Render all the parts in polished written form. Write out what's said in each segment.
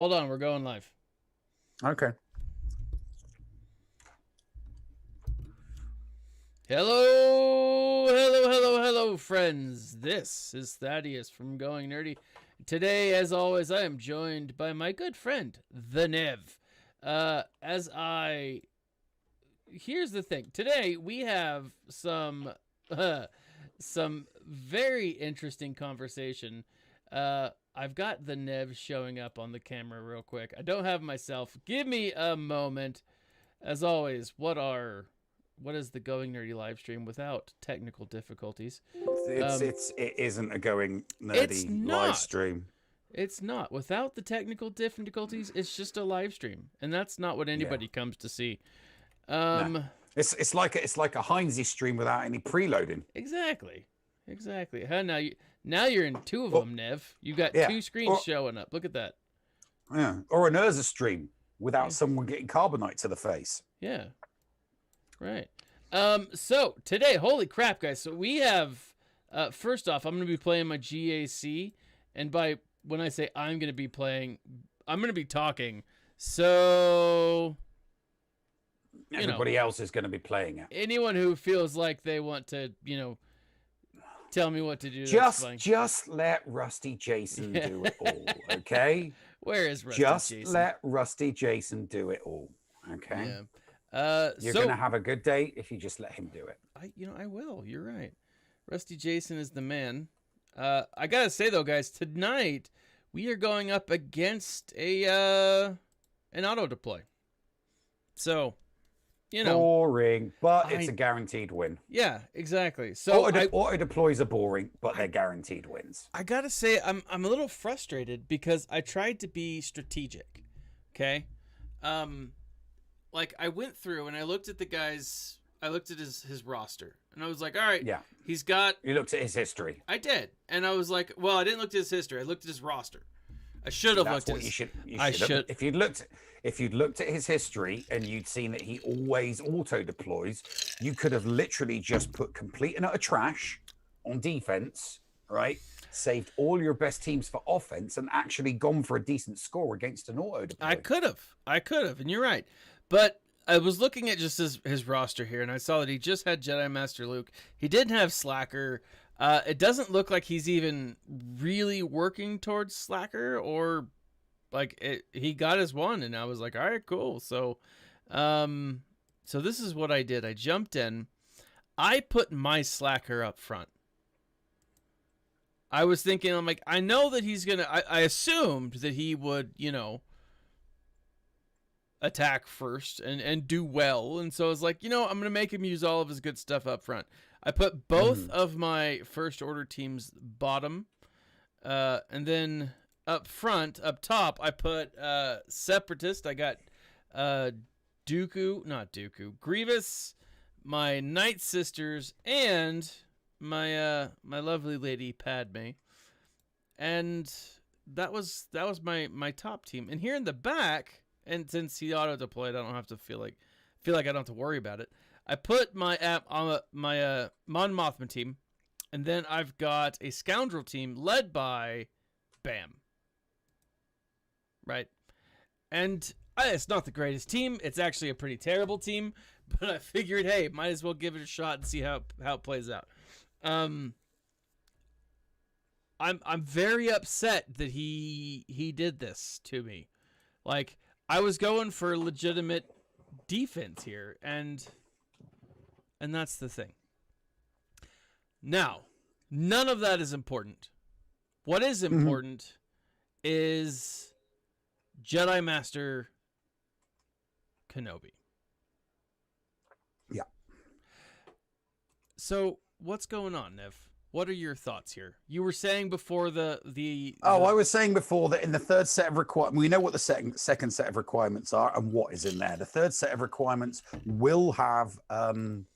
Hold on, we're going live. Okay. Hello, friends. This is Thaddeus from Going Nerdy. Today, as always, I am joined by my good friend, the Nev. Here's the thing. Today we have some very interesting conversation. I've got the Nev showing up on the camera real quick. I don't have myself. Give me a moment. As always, what is the Going Nerdy live stream without technical difficulties? It isn't a Going It's Nerdy live not. stream. It's not. Without the technical difficulties, it's just a live stream, and that's not what anybody comes to see. No. It's like a Heinze stream without any preloading. Exactly. Huh, now you're in two of them, Nev. You got two screens showing up. Look at that. Yeah. Or an Urza stream without someone getting carbonite to the face. Yeah. Right. So today, holy crap, guys. So we have first off, I'm gonna be playing my GAC, and when I say I'm gonna be playing, I'm gonna be talking. So everybody else is going to be playing it. Anyone who feels like they want to, tell me what to do. Just let Rusty Jason do it all, okay? Where is Rusty Jason? Just let Rusty Jason do it all, okay? Yeah. You're going to have a good day if you just let him do it. I will. You're right. Rusty Jason is the man. I gotta say though, guys, tonight we are going up against an auto deploy. So, boring, but it's a guaranteed win. Yeah, exactly. So auto deploys are boring, but they're guaranteed wins. I gotta say, I'm a little frustrated because I tried to be strategic. Okay, like I went through and I looked at the guys. I looked at his roster and I was like, all right, yeah, he's got. You looked at his history. I did, and I was like, well, I didn't look at his history. I looked at his roster. I should have looked at his. I should. If you'd looked at his history and you'd seen that he always auto deploys, you could have literally just put complete and utter trash on defense, right? Saved all your best teams for offense and actually gone for a decent score against an auto deploy. I could have, and you're right. But I was looking at just his roster here, and I saw that he just had Jedi Master Luke. He didn't have Slacker. It doesn't look like he's even really working towards Slacker, or like he got his one, and I was like, all right, cool. So this is what I did. I jumped in. I put my Slacker up front. I was thinking, I'm like, I know that he's gonna. I assumed that he would, attack first and do well, and so I was like, I'm gonna make him use all of his good stuff up front. I put both of my first order teams bottom, and then up top, I put Separatist. I got Grievous, my Night Sisters, and my lovely lady Padme, and that was my top team. And here in the back, and since he auto deployed, I don't have to feel like I don't have to worry about it. I put my Mon Mothma team, and then I've got a Scoundrel team led by Bam. Right, and it's not the greatest team. It's actually a pretty terrible team, but I figured, hey, might as well give it a shot and see how it plays out. I'm very upset that he did this to me. Like, I was going for legitimate defense here, and that's the thing. Now, none of that is important. What is important is Jedi Master Kenobi. Yeah. So, what's going on, Nev? What are your thoughts here? You were saying before I was saying before that in the third set of requirements, we know what the second set of requirements are and what is in there. The third set of requirements will have the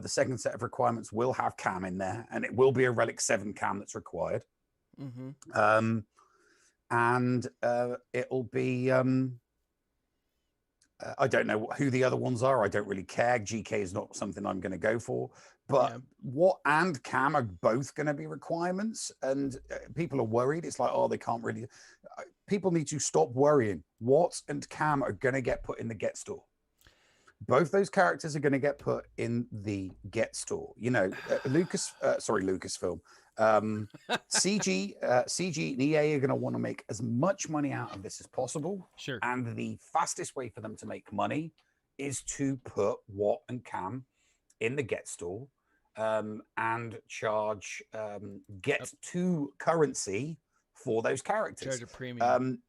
second set of requirements will have cam in there, and it will be a Relic 7 cam that's required. And it'll be I don't know who the other ones are. I don't really care. GK is not something I'm going to go for. But Yeah. what and cam are both going to be requirements, and people are worried. It's like, oh, they can't really. People need to stop worrying. What and cam are going to get put in the Get store. Both those characters are going to get put in the Get store. You know, Lucasfilm. CG and EA are going to want to make as much money out of this as possible. Sure. And the fastest way for them to make money is to put What and Cam in the Get store, and charge Get 2 currency for those characters. Charge a premium.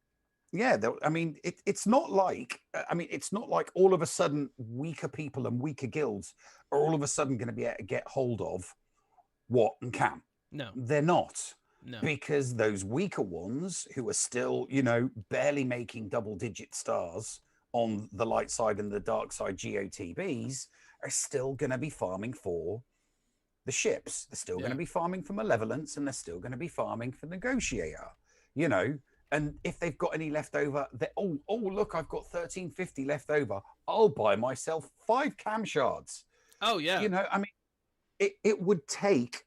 Yeah, I mean, it's not like all of a sudden weaker people and weaker guilds are all of a sudden going to be able to get hold of What and Cam. No, they're not. No. Because those weaker ones who are still, you know, barely making double-digit stars on the light side and the dark side GOTBs are still going to be farming for the ships. They're still going to be farming for Malevolence, and they're still going to be farming for Negotiator, you know. And if they've got any left over, oh, look, I've got 1350 left over. I'll buy myself 5 cam shards. Oh, yeah. You know, I mean, it would take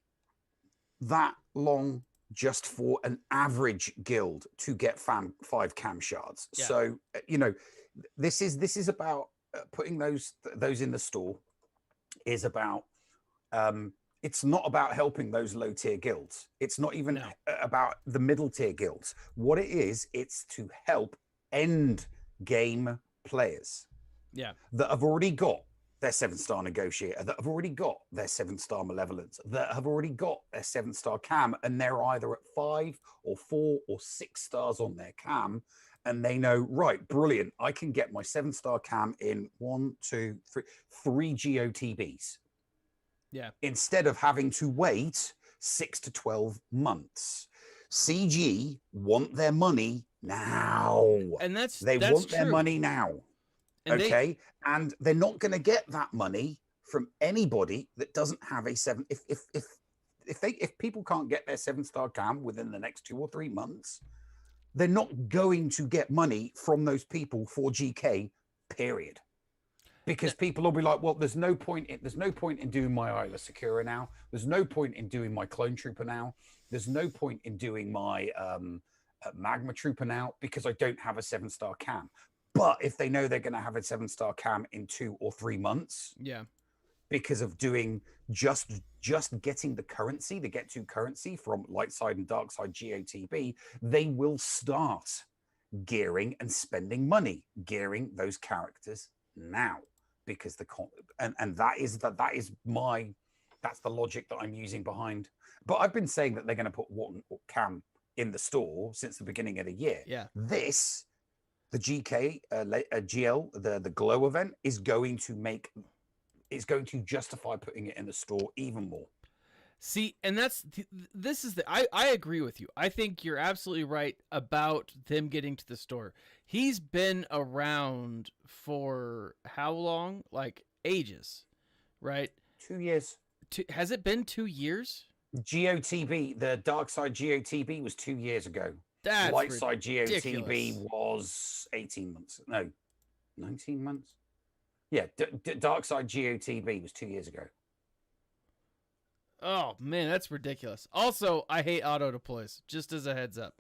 that long just for an average guild to get 5 cam shards. Yeah. So, you know, this is about putting those in the store is about, it's not about helping those low tier guilds. It's not even about the middle tier guilds. What it is, it's to help end game players that have already got their 7-star Negotiator, that have already got their 7-star Malevolence, that have already got their 7-star cam, and they're either at 5 or 4 or 6 stars on their cam, and they know, right, brilliant, I can get my 7-star cam in 3 GOTBs. Yeah. Instead of having to wait 6 to 12 months. CG want their money now. And they want their money now. And okay. And they're not going to get that money from anybody that doesn't have a 7. If people can't get their 7-star cam within the next 2 or 3 months, they're not going to get money from those people for GK, period. Because people will be like, well, there's no point in doing my Isla Secura now. There's no point in doing my Clone Trooper now. There's no point in doing my Magma Trooper now because I don't have a 7-star cam. But if they know they're going to have a 7-star cam in 2 or 3 months, because of doing just getting the currency, the Get 2 currency from light side and dark side GOTB, they will start gearing and spending money, gearing those characters now. Because that's the logic that I'm using behind. But I've been saying that they're going to put What Cam in the store since the beginning of the year. Yeah. The GK GL, the Glow event is going to justify putting it in the store even more. See, and I agree with you. I think you're absolutely right about them getting to the store. He's been around for how long? Like ages, right? 2 years. Has it been 2 years? GOTB, the dark side GOTB was 2 years ago. That's light side ridiculous. GOTB was 18 months. No, 19 months. Yeah, dark side GOTB was 2 years ago. Oh man, that's ridiculous. Also, I hate auto deploys, just as a heads up.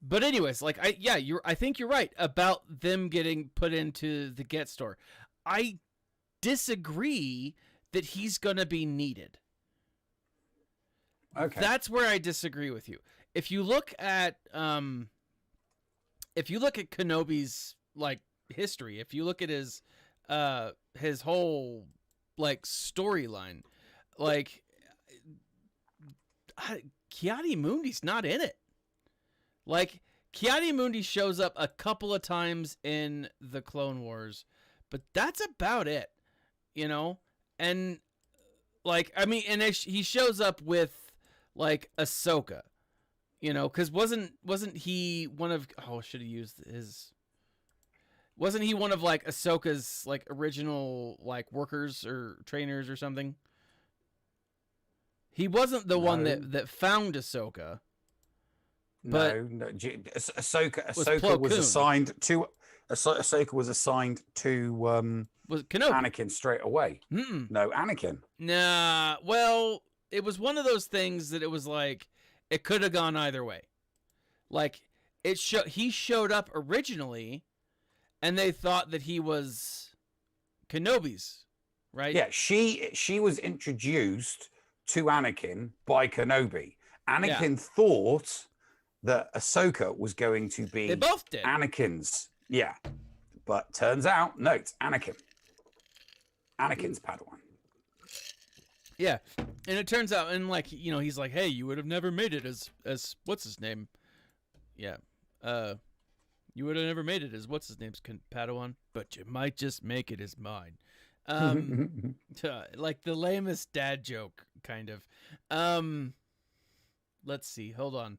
But anyways, like I think you're right about them getting put into the Get store. I disagree that he's gonna be needed. Okay. That's where I disagree with you. If you look at Kenobi's like history, if you look at his whole like storyline, like Ki-Adi-Mundi's not in it. Like Ki-Adi-Mundi shows up a couple of times in the Clone Wars, but that's about it, you know. And like, I mean, and he shows up with like Ahsoka, you know, because wasn't he one of should have used his. Wasn't he one of like Ahsoka's like original like workers or trainers or something? He wasn't the one that found Ahsoka. No. Ahsoka was assigned to Ahsoka was assigned to Was Kenobi? Anakin straight away. Mm-mm. No, Anakin. Nah. Well, it was one of those things that it was like it could have gone either way. Like he showed up originally, and they thought that he was Kenobi's, right? Yeah, she was introduced to Anakin by Kenobi. Anakin thought that Ahsoka was going to be They both did. Anakin's. Yeah, but turns out no, it's Anakin. Anakin's Padawan. Yeah, and it turns out, and like he's like, hey, you would have never made it as what's his name? Yeah, you would have never made it as what's his name's Padawan, but you might just make it as mine. Like the lamest dad joke, kind of. Let's see. Hold on.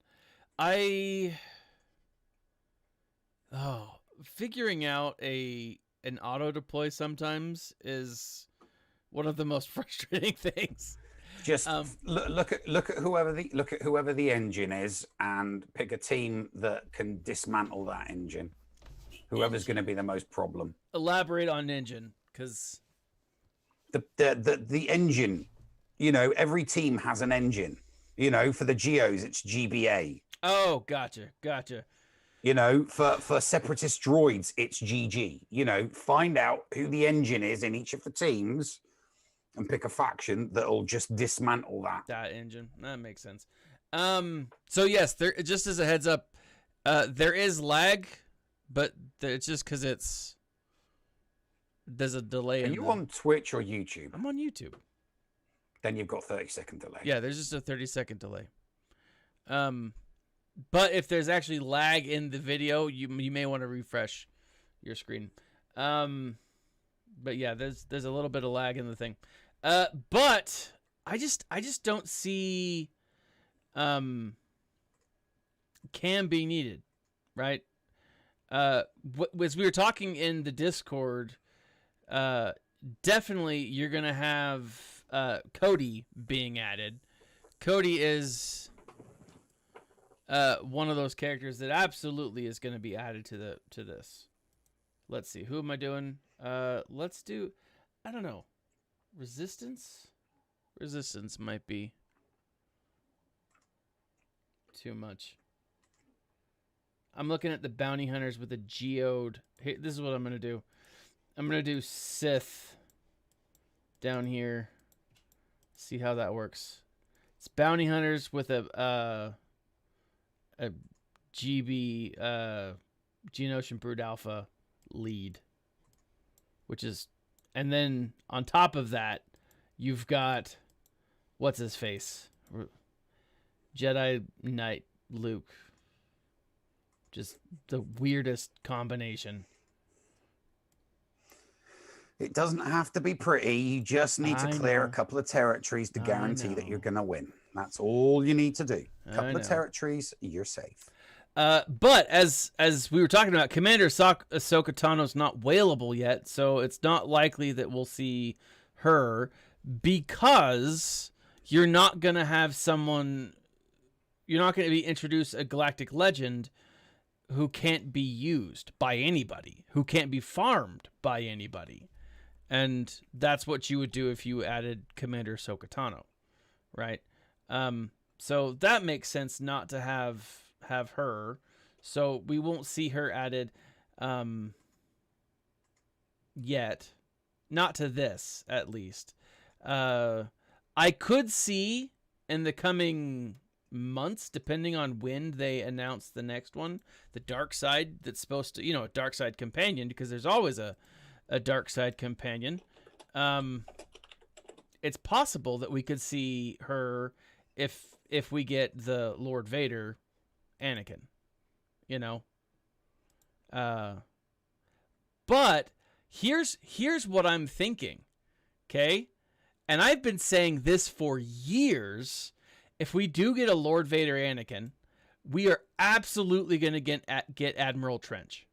Figuring out an auto deploy sometimes is one of the most frustrating things. Just look at whoever the engine is, and pick a team that can dismantle that engine. Whoever's going to be the most problem. Elaborate on engine, because the engine, every team has an engine. For the Geos, it's GBA. Oh, gotcha. For separatist droids, it's GG. Find out who the engine is in each of the teams and pick a faction that'll just dismantle that engine. That makes sense. So yes, there, just as a heads up, there is lag, but it's just because there's a delay. Are you on Twitch or YouTube? I'm on YouTube. Then you've got 30-second delay. Yeah, there's just a 30-second delay. But if there's actually lag in the video, you may want to refresh your screen. But yeah, there's a little bit of lag in the thing. But I just don't see cam being needed, right? As we were talking in the Discord, definitely you're gonna have Cody being added. Cody is one of those characters that absolutely is going to be added to this. Let's see, who am I doing? Let's do, I don't know, Resistance. Resistance might be too much. I'm looking at the bounty hunters with a geode. Hey, this is what I'm going to do. I'm going to do Sith down here. See how that works. It's bounty hunters with a GB Geonosian Brood Alpha lead, which is, and then on top of that, you've got what's his face, Jedi Knight Luke. Just the weirdest combination. It doesn't have to be pretty. You just need to clear a couple of territories to guarantee that you're going to win. That's all you need to do. A couple of territories, you're safe. But as we were talking about, Commander Ahsoka Tano's not whalable yet, so it's not likely that we'll see her, because you're not going to have someone, you're not going to be introduced a galactic legend who can't be used by anybody, who can't be farmed by anybody. And that's what you would do if you added Commander Ahsoka Tano, right? So that makes sense not to have her. So we won't see her added yet. Not to this, at least. I could see in the coming months, depending on when they announce the next one, the dark side that's supposed to, a dark side companion, because there's always a dark side companion. It's possible that we could see her if we get the Lord Vader Anakin, but here's what I'm thinking. Okay. And I've been saying this for years. If we do get a Lord Vader Anakin, we are absolutely going to get Admiral Trench.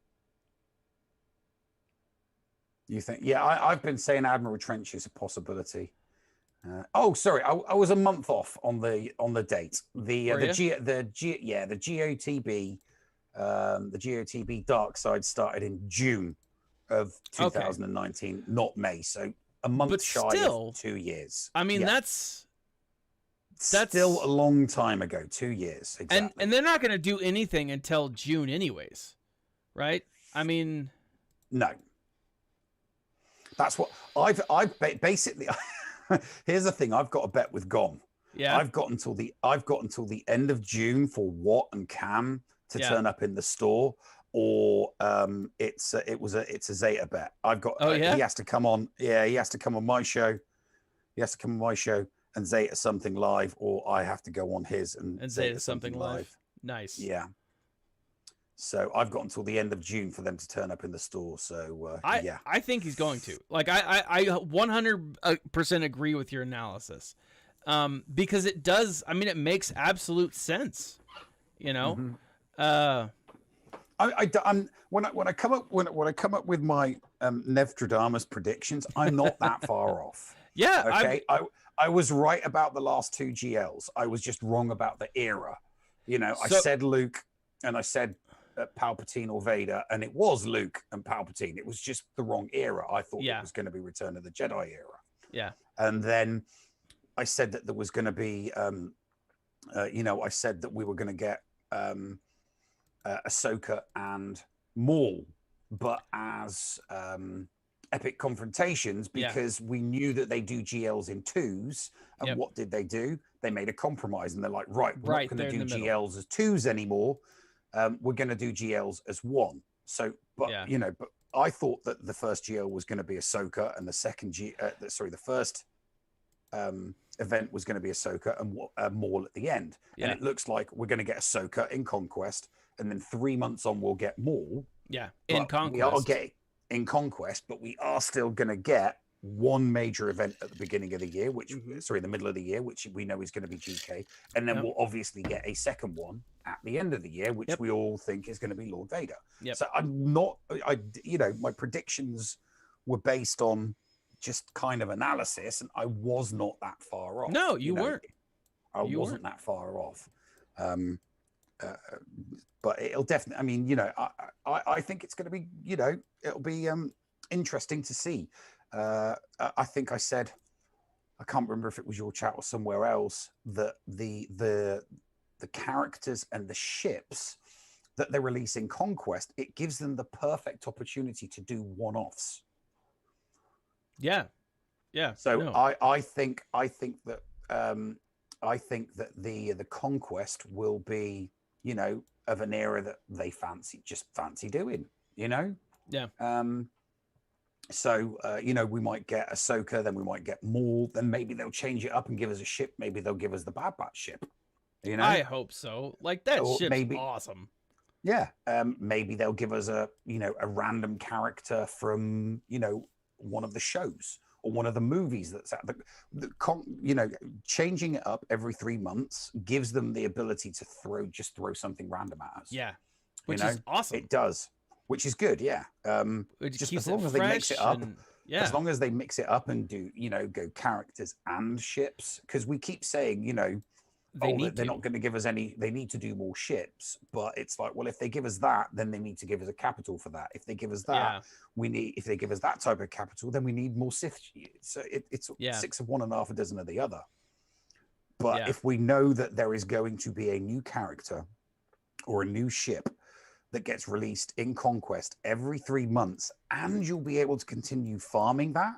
You think? Yeah, I've been saying Admiral Trench is a possibility. Sorry, I was a month off on the date. The GOTB The GOTB Dark Side started in June of 2019, not May. So a month But shy still, of 2 years. I mean, Yeah. that's still a long time ago. 2 years, exactly. and they're not going to do anything until June, anyways, right? I mean, no. That's what I've basically. Here's the thing: I've got a bet with GOM. yeah, I've got until the end of June for Watt and Cam to turn up in the store, or it's a Zeta bet. I've got. Oh, yeah? He has to come on. Yeah, he has to come on my show. He has to come on my show and Zeta something live, or I have to go on his and Zeta something live. Nice. Yeah. So I've got until the end of June for them to turn up in the store. So yeah, I think he's going to. Like I 100% agree with your analysis, because it does. I mean, it makes absolute sense. You know, I'm when I come up with my Nevtradamus predictions, I'm not that far off. Yeah. Okay. I was right about the last 2 GLs. I was just wrong about the era. You know, I said Luke and I said Palpatine or Vader, and it was Luke and Palpatine. It was just the wrong era. I thought it was going to be Return of the Jedi era. Yeah. And then I said that there was going to be, I said that we were going to get Ahsoka and Maul, but as epic confrontations, because we knew that they do GLs in 2s. And what did they do? They made a compromise, and they're like, right, we're not going to do GLs as 2s anymore. We're going to do GLs as 1. So, but but I thought that the first GL was going to be Ahsoka, and the second the first event was going to be Ahsoka and Maul at the end. And it looks like we're going to get Ahsoka in Conquest, and then 3 months on we'll get Maul. Yeah, in Conquest. We are getting in Conquest, but we are still going to get one major event at the beginning of the year, which the middle of the year, which we know is going to be GK, and then we'll obviously get a second one at the end of the year, which we all think is going to be Lord Vader. So I'm not, my predictions were based on just kind of analysis, and I was not that far off. No, you weren't. I wasn't that far off. But it'll definitely, I mean, I think it's going to be, it'll be interesting to see. I think I said, I can't remember if it was your chat or somewhere else, that the characters and the ships that they release in Conquest, it gives them the perfect opportunity to do one-offs. Yeah. So I think that the Conquest will be, of an era that they fancy doing, So, we might get Ahsoka, then we might get Maul, then maybe they'll change it up and give us a ship. Maybe they'll give us the Bad Batch ship. I hope so. Like, that ship's awesome. Yeah. Maybe they'll give us a random character from, one of the shows or one of the movies that's out. Changing it up every 3 months gives them the ability to throw something random at us. Yeah. Which is awesome. It does. Which is good, yeah. Just as long as they mix it up, as long as they mix it up and do, go characters and ships, because we keep saying, they're not going to give us any. They need to do more ships, but it's like, well, if they give us that, then they need to give us a capital for that. If they give us that, if they give us that type of capital, then we need more Sith. So it's 6 of one and half a dozen of the other. But if we know that there is going to be a new character or a new ship that gets released in Conquest every 3 months, and you'll be able to continue farming that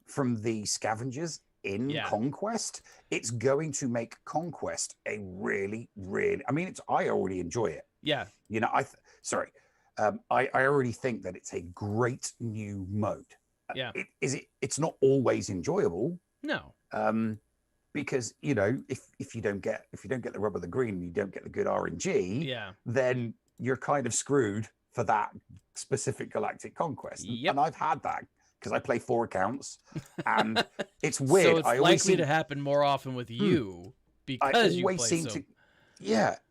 from the scavengers in Conquest, it's going to make Conquest a really, really, I mean, I already enjoy it. Yeah. I already think that it's a great new mode. Yeah. It's not always enjoyable. No. Because, if you don't get the rub of the green, you don't get the good RNG, then you're kind of screwed for that specific galactic conquest. And I've had that because I play 4 accounts, and it's weird. So it's likely to happen more often with you because you play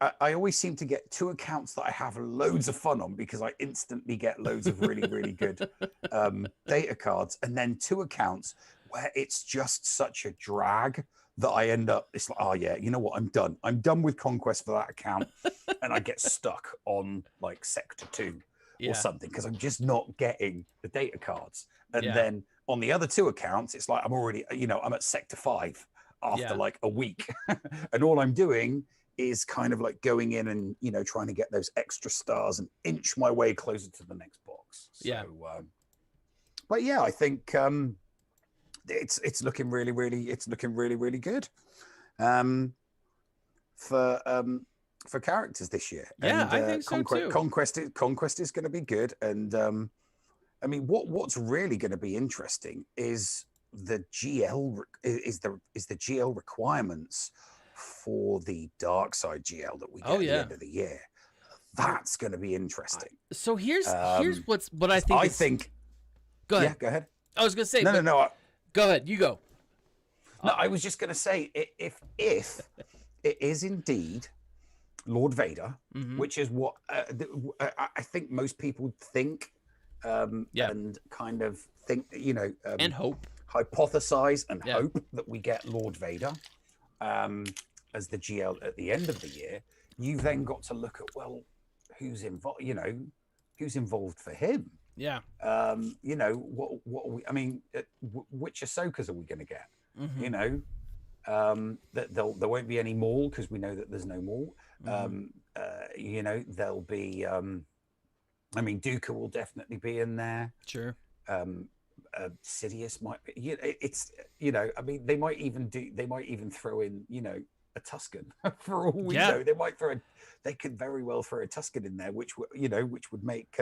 I always seem to get 2 accounts that I have loads of fun on because I instantly get loads of really, really good data cards, and then 2 accounts where it's just such a drag that I end up, it's like, oh yeah, you know what? I'm done with Conquest for that account. And I get stuck on like Sector 2 or something because I'm just not getting the data cards. And then on the other 2 accounts, it's like I'm already, I'm at Sector 5 after like a week. And all I'm doing is kind of like going in and, trying to get those extra stars and inch my way closer to the next box. So, but yeah, I think it's looking really, really good for characters this year. Yeah, and, I think so too. Conquest is going to be good. And I mean, what's really going to be interesting is the GL GL requirements for the dark side GL that we get at the end of the year. That's going to be interesting. So here's what I think. Go ahead. Yeah, go ahead. I was going to say no. Go ahead. You go. No, I was just going to say if it is indeed Lord Vader, which is what I think most people think, and kind of think, and hope, hypothesize and hope that we get Lord Vader as the GL at the end of the year. You've then got to look at, well, who's involved? Who's involved for him? Yeah. What are we? I mean, which Ahsokas are we going to get? That there won't be any Maul because we know that there's no Maul. There'll be. I mean, Dooku will definitely be in there. Sure. Sidious might be. It's. I mean, they might even throw in. A Tusken for all we know. They could very well throw a Tusken in there, which would make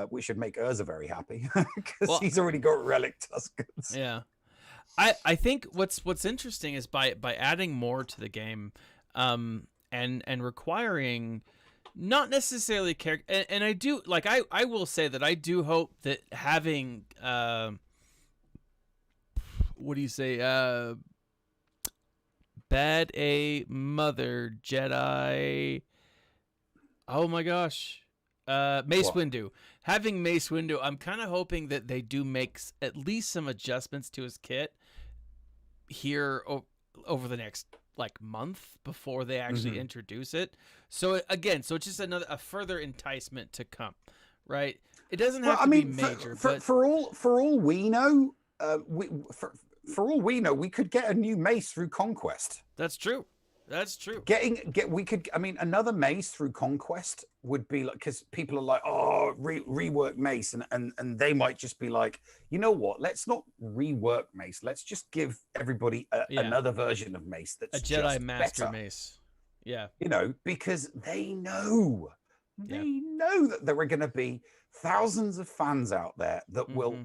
which should make Urza very happy because he's already got relic Tuskens. Yeah. I think what's interesting is by adding more to the game, and requiring not necessarily character, and I do like I will say that I do hope that having what do you say Bad A Mother Jedi. Oh my gosh. Mace Windu. Having Mace Windu, I'm kind of hoping that they do make at least some adjustments to his kit here over the next like month before they actually introduce it. So again, it's just a further enticement to come, right? It doesn't have to be major, but for all we know, for all we know, we could get a new Mace through Conquest. That's true. That's true. I mean, another Mace through Conquest would be like, because people are like, oh, rework Mace, and they might just be like, you know what? Let's not rework Mace. Let's just give everybody another version of Mace that's a Jedi just Master better. Mace. Yeah. Because they know that there are going to be thousands of fans out there that will,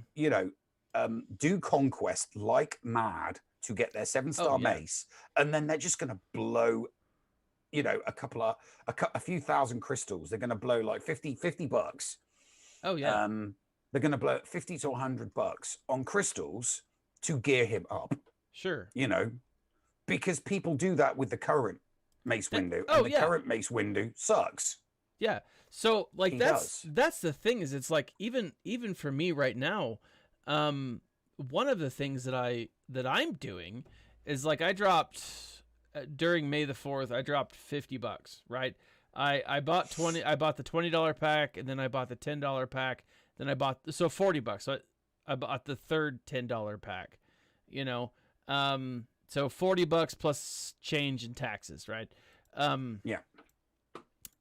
do Conquest like mad to get their 7-star Mace, and then they're just going to blow, a few thousand crystals. They're going to blow like $50. Oh yeah. They're going to blow $50 to $100 on crystals to gear him up. Sure. Because people do that with the current Mace Windu, and the current Mace Windu sucks. Yeah. So like that's the thing is, it's like even for me right now, one of the things that I'm doing is like I dropped during May the 4th, I dropped $50, right? I bought the $20 pack, and then I bought the $10 pack, then I bought $40. So I bought the third $10 pack, so $40 plus change in taxes, right? Yeah.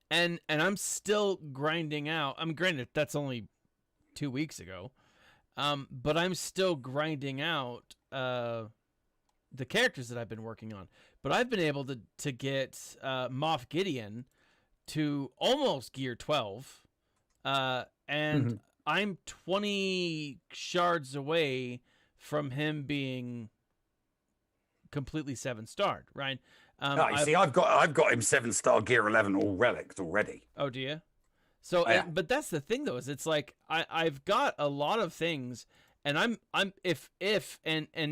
And I'm still grinding out. I'm granted that's only 2 weeks ago. But I'm still grinding out the characters that I've been working on. But I've been able to get Moff Gideon to almost gear 12. And I'm 20 shards away from him being completely 7-starred, right? I've got him 7-star gear 11 all relics already. Oh, do you? So, but that's the thing though, is it's like I've got a lot of things, and I'm and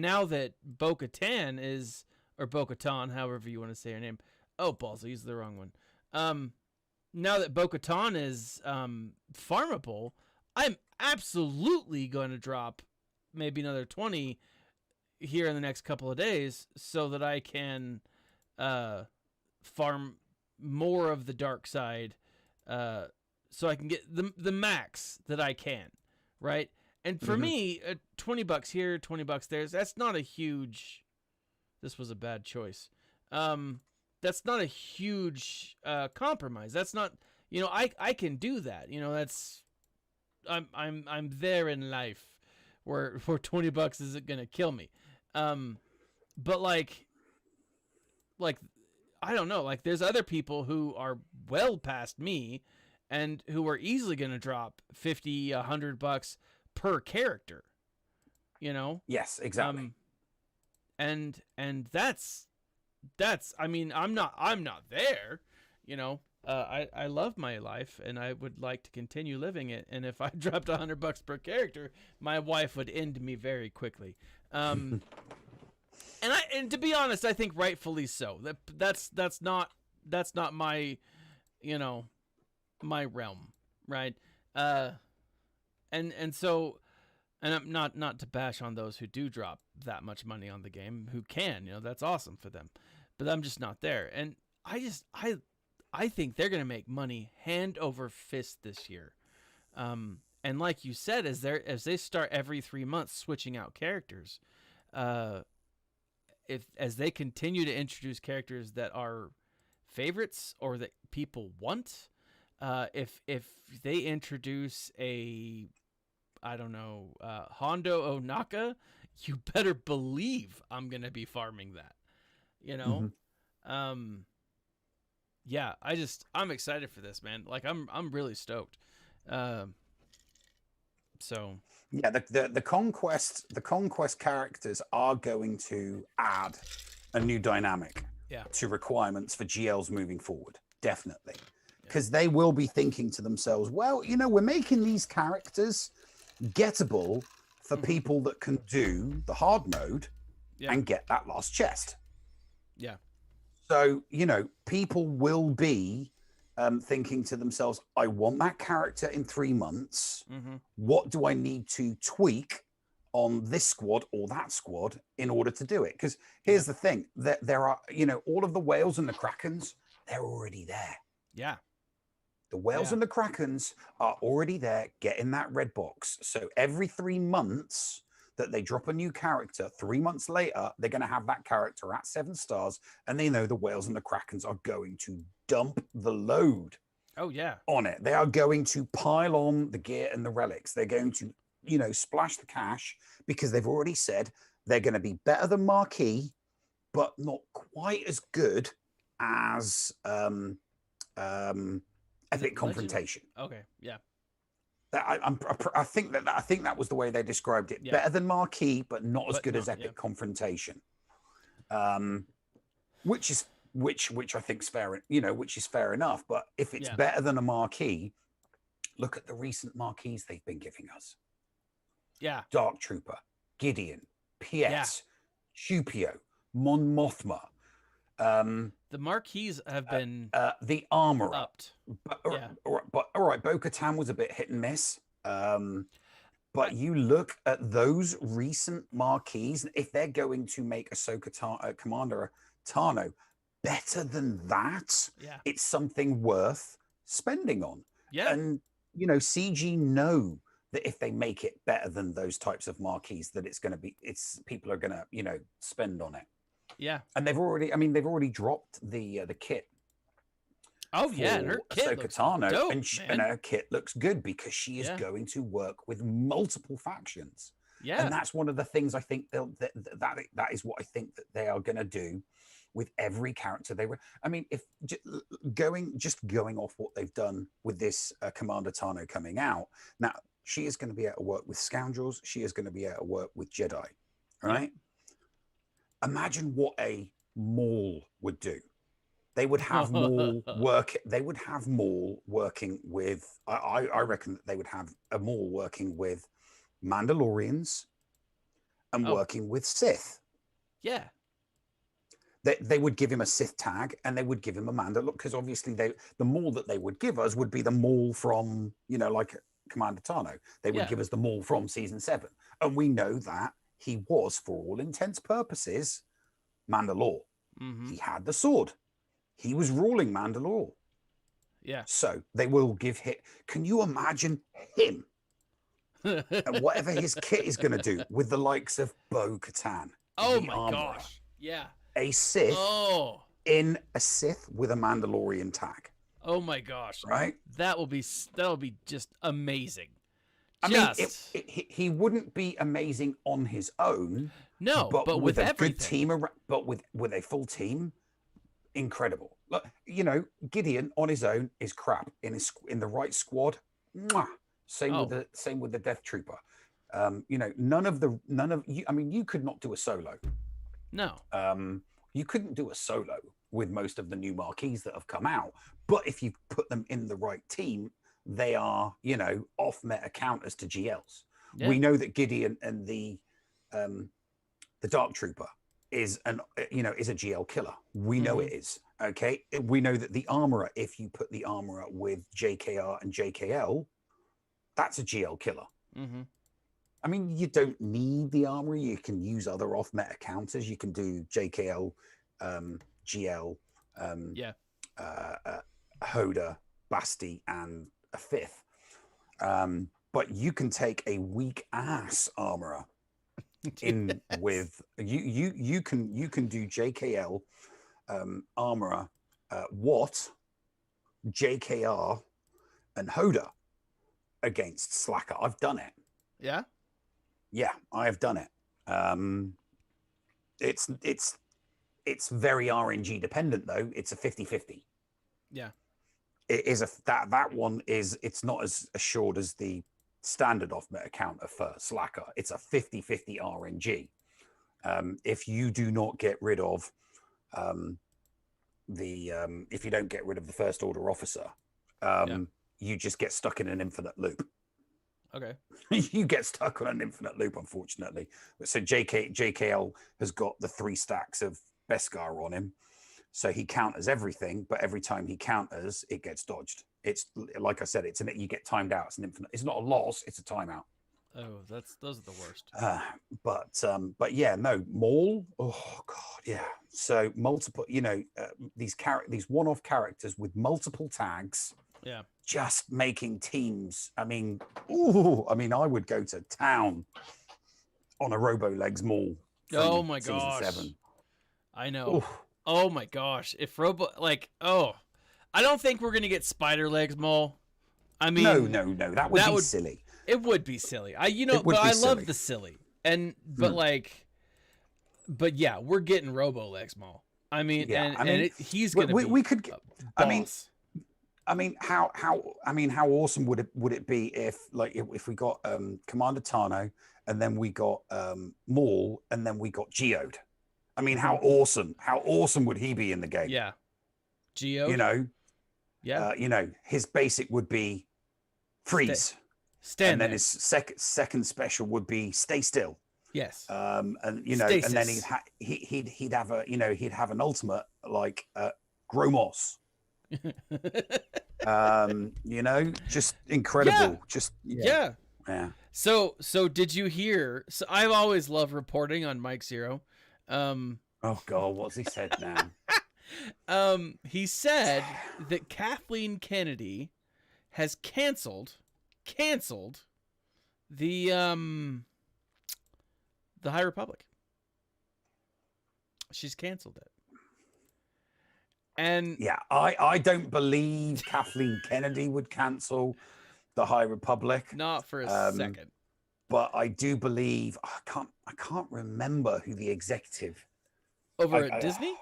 now that Bo-Katan is, or Bo-Katan, however you want to say her name. Oh, balls, I used the wrong one. Now that Bo-Katan is farmable, I'm absolutely going to drop maybe another 20, here in the next couple of days so that I can farm more of the dark side, so I can get the max that I can, right? And for me, $20 here, $20 there, that's not a huge. This was a bad choice. That's not a huge compromise. That's not, I can do that. That's I'm there in life where $20 isn't gonna kill me. But like I don't know. Like there's other people who are well past me, and who are easily gonna drop $50, $100 per character. Yes, exactly. And that's I mean, I'm not there. I love my life, and I would like to continue living it. And if I dropped $100 per character, my wife would end me very quickly. And to be honest, I think rightfully so. That's not my, my realm, right? And so, and I'm not to bash on those who do drop that much money on the game, who can, that's awesome for them, but I'm just not there. And I think they're gonna make money hand over fist this year. And like you said, as they start every 3 months switching out characters, as they continue to introduce characters that are favorites or that people want, if they introduce a, I don't know, Hondo Onaka, you better believe I'm gonna be farming that. Yeah, I'm excited for this, man. Like I'm really stoked. So yeah, the conquest characters are going to add a new dynamic to requirements for GLs moving forward, definitely, because they will be thinking to themselves, well, we're making these characters gettable for people that can do the hard mode and get that last chest. Yeah. So, people will be thinking to themselves, I want that character in 3 months. What do I need to tweak on this squad or that squad in order to do it? Because here's the thing, that there are, all of the whales and the krakens, they're already there. Yeah. The whales and the krakens are already there getting that red box. So every 3 months that they drop a new character, 3 months later, they're going to have that character at 7 stars, and they know the whales and the krakens are going to dump the load on it. They are going to pile on the gear and the relics. They're going to, splash the cash, because they've already said they're going to be better than Marquee, but not quite as good as Epic Confrontation. Okay, yeah. I think that was the way they described it. Better than Marquee, but not as good as Epic Confrontation. Which I think is fair, which is fair enough. But if it's better than a Marquee, look at the recent Marquees they've been giving us. Yeah. Dark Trooper, Gideon, PS, Chupio, Mon Mothma. The Marquees have been the Armorer upped. But all right, Bo-Katan was a bit hit and miss. But you look at those recent Marquees, if they're going to make Ahsoka Commander Tano better than that, it's something worth spending on. Yeah. And, CG know that if they make it better than those types of Marquees, that people are going to, spend on it. Yeah. And they've already dropped the kit. Oh yeah, and her kit looks dope, and her kit looks good because she is going to work with multiple factions. Yeah, and that's one of the things I think that is what I think that they are going to do with every character they were. I mean, if going off what they've done with this Commander Tano coming out now, she is going to be able to work with scoundrels. She is going to be able to work with Jedi, right? Yeah. Imagine what a Maul would do. They would have Maul work. They would have Maul working with. I reckon that they would have a Maul working with Mandalorians and working with Sith. Yeah. They would give him a Sith tag and they would give him a Mandalorian, because obviously the Maul that they would give us would be the Maul from, like Commander Tano. They would give us the Maul from season 7, and we know that he was, for all intents purposes, Mandalore. Mm-hmm. He had the sword. He was ruling Mandalore. Yeah. So they will give him. Can you imagine him and whatever his kit is going to do with the likes of Bo-Katan, Oh the my armorer, gosh. Yeah. a Sith Oh. in a Sith with a Mandalorian tag, Oh my gosh. right? That'll be just amazing. I mean, he wouldn't be amazing on his own. No, but with a everything. good team, but with a full team, incredible. Look, you know, Gideon on his own is crap. In the right squad, mwah. Same with the Death Trooper. You know, none of you. I mean, you could not do a solo. No. You couldn't do a solo with most of the new marquees that have come out. But if you put them in the right team, they are, you know, off meta counters to GLs. Yeah. We know that Gideon and the Dark Trooper is a GL killer. We know it is. Okay. We know that the armorer, if you put the armorer with JKR and JKL, that's a GL killer. Mm-hmm. I mean, you don't need the armorer. You can use other off meta counters. You can do JKL, GL, Hoda, Basti, and a fifth. But you can take a weak ass armorer in with you can do JKL, armorer, Watt, JKR, and Hoda against Slacker. I've done it. Yeah. Yeah, I have done it. It's very RNG dependent though. It's a 50-50. Yeah. It is that one is, it's not as assured as the standard off meta counter for Slacker. It's a 50-50 RNG. If you do not get rid of if you don't get rid of the first order officer, you just get stuck in an infinite loop. Okay. You get stuck on an infinite loop, unfortunately. So JKL has got the 3 stacks of Beskar on him. So he counters everything, but every time he counters, it gets dodged. It's like I said, you get timed out. It's an infinite. It's not a loss. It's a timeout. Oh, those are the worst. But yeah, no, Maul. Oh God, yeah. So multiple, you know, these one-off characters with multiple tags. Yeah. Just making teams. I mean, I would go to town on a Robo-Legs Maul. Oh my gosh. Season 7. I know. Ooh. Oh my gosh. If I don't think we're gonna get Spider Legs Maul. I mean, no. That would be silly. It would be silly. But I love the silly. But yeah, we're getting Robo Legs Maul. I mean, he's gonna be. We could. I mean, how awesome would it be if we got Commander Tano and then we got Maul and then we got Geode? I mean, how awesome would he be in the game? Yeah, Geode. You know, yeah. You know, his basic would be freeze, stand, and then his second special would be stay still. Yes. And you know, Stasis. And then he'd have an ultimate like Gromos. You know, just incredible. Yeah. So did you hear? So I've always loved reporting on Mike Zero. Oh God, what's he said now? He said that Kathleen Kennedy has canceled the High Republic. She's canceled it. And yeah, I don't believe Kathleen Kennedy would cancel the High Republic. Not for a second. But I do believe I can't remember who the executive over at Disney.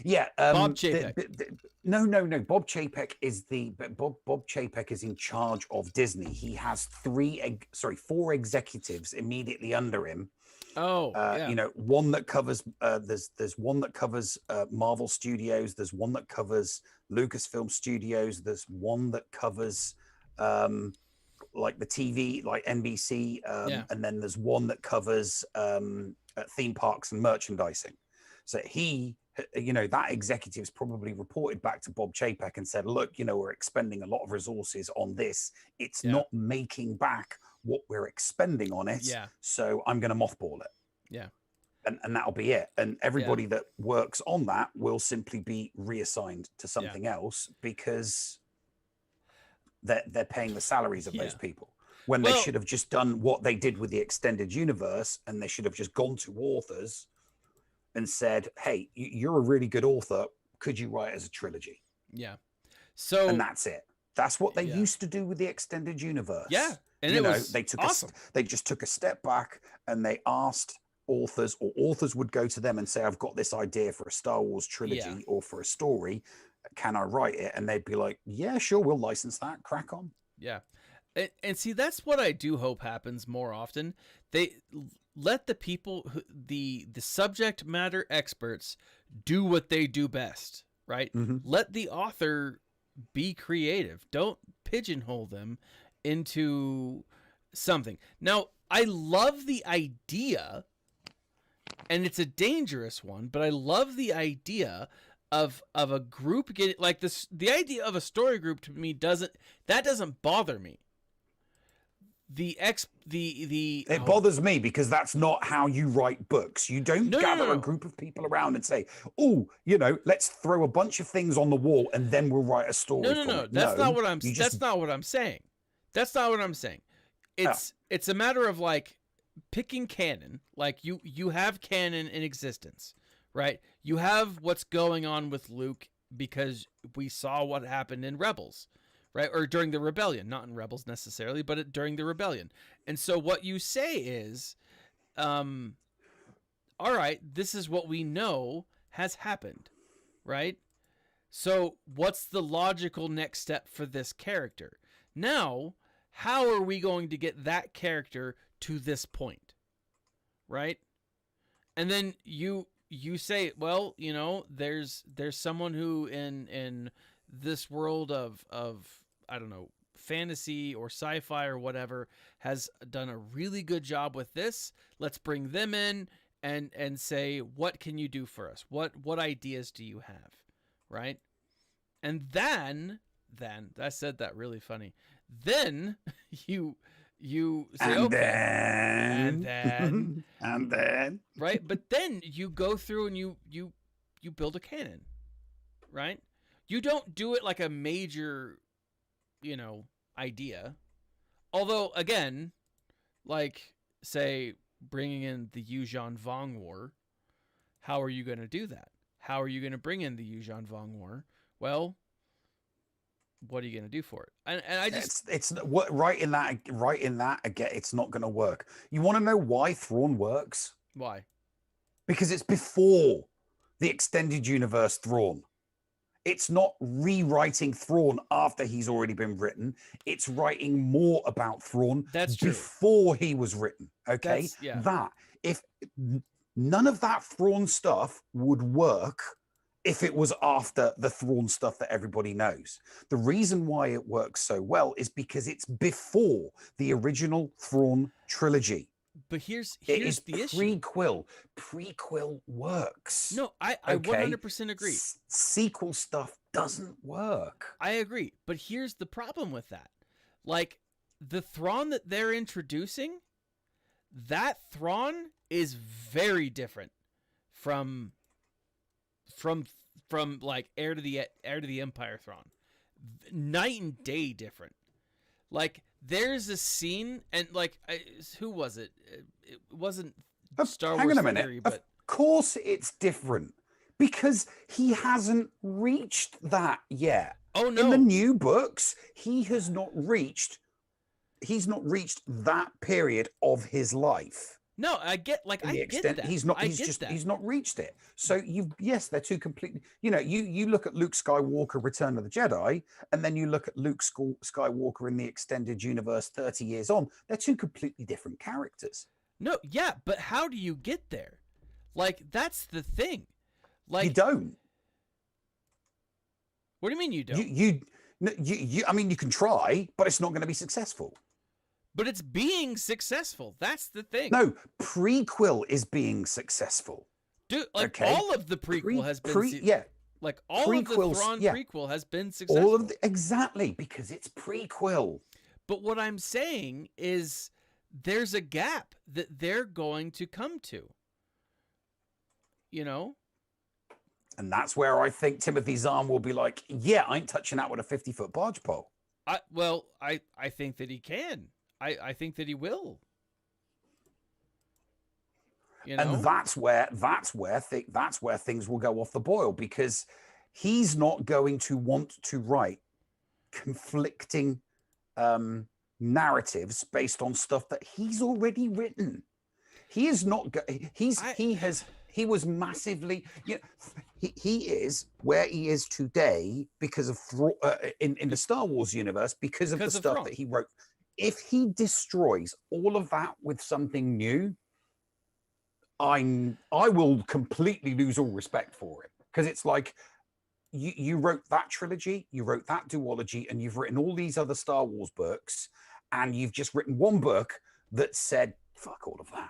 Yeah, Bob Chapek. No. Bob Chapek is Bob Chapek is in charge of Disney. He has 4 executives immediately under him. Oh, yeah. You know, one that covers there's one that covers Marvel Studios. There's one that covers Lucasfilm Studios. There's one that covers like the TV, like NBC, and then there's one that covers theme parks and merchandising. So that executive's probably reported back to Bob Chapek and said, look, you know, we're expending a lot of resources on this. It's not making back what we're expending on it. Yeah. So I'm going to mothball it. Yeah. And that'll be it. And everybody that works on that will simply be reassigned to something else because they're paying the salaries of those people. When they should have just done what they did with the extended universe, and they should have just gone to authors and said, hey, you're a really good author. Could you write as a trilogy? Yeah. So, and that's it. That's what they used to do with the extended universe. Yeah. And they took they just took a step back and they asked authors, or authors would go to them and say, I've got this idea for a Star Wars trilogy or for a story. Can I write it? And they'd be like, yeah, sure, we'll license that. Crack on. Yeah. And see, that's what I do hope happens more often. They let the people, the subject matter experts, do what they do best, right? Mm-hmm. Let the author be creative. Don't pigeonhole them into something. Now, I love the idea, and it's a dangerous one, but I love the idea of a group getting like this. The idea of a story group to me doesn't bother me. It bothers me because that's not how you write books. You don't gather a group of people around and say, oh, let's throw a bunch of things on the wall and then we'll write a story. No. That's not what I'm saying. That's not what I'm saying. It's a matter of like picking canon. Like you have canon in existence, right? You have what's going on with Luke because we saw what happened in Rebels. Right? Or during the rebellion, not in Rebels necessarily, but during the rebellion. And so what you say is, all right, this is what we know has happened, right? So what's the logical next step for this character? Now, how are we going to get that character to this point, right? And then you say, well, there's someone who in this world of I don't know, fantasy or sci-fi or whatever has done a really good job with this. Let's bring them in and say, what can you do for us? What ideas do you have? Right? And then I said that really funny. Then you say, and and then right? But then you go through and you build a canon, right? You don't do it like a major, idea. Although, again, like, say, bringing in the Yuuzhan Vong War, how are you going to do that? How are you going to bring in the Yuuzhan Vong War? Well, what are you going to do for it? And I just it's what right in that again, it's not going to work. You want to know why Thrawn works? Why? Because it's before the extended universe Thrawn. It's not rewriting Thrawn after he's already been written. It's writing more about Thrawn before he was written. Okay? That if none of that Thrawn stuff would work if it was after the Thrawn stuff that everybody knows. The reason why it works so well is because it's before the original Thrawn trilogy. But here's the issue. Prequel works. No, I 100% agree. Sequel stuff doesn't work. I agree. But here's the problem with that. Like, the Thrawn that they're introducing, that Thrawn is very different from like Heir to the Empire Thrawn. Night and day different. Like, there's a scene, and like, who was it? It wasn't Star Wars. Hang on a minute. Theory, but of course it's different because he hasn't reached that yet. Oh no! In the new books, he's not reached that period of his life. No, I get that. He's not reached it. So they're two completely, you look at Luke Skywalker, Return of the Jedi, and then you look at Luke Skywalker in the extended universe 30 years on. They're two completely different characters. No, yeah, but how do you get there? Like, that's the thing. Like, you don't. What do you mean you don't? I mean, you can try, but it's not going to be successful. But it's being successful. That's the thing. No, prequel is being successful. Dude, like, all of the prequel has been like all of the Thrawn prequel has been successful. Exactly, because it's prequel. But what I'm saying is there's a gap that they're going to come to. You know? And that's where I think Timothy Zahn will be like, yeah, I ain't touching that with a 50-foot barge pole. I think that he can. I think that he will. You know? And that's where things will go off the boil, because he's not going to want to write conflicting narratives based on stuff that he's already written. He is not. He was massively. He is where he is today because of in the Star Wars universe, because of the stuff that he wrote. If he destroys all of that with something new, I will completely lose all respect for it, because it's like you wrote that trilogy, you wrote that duology, and you've written all these other Star Wars books, and you've just written one book that said fuck all of that.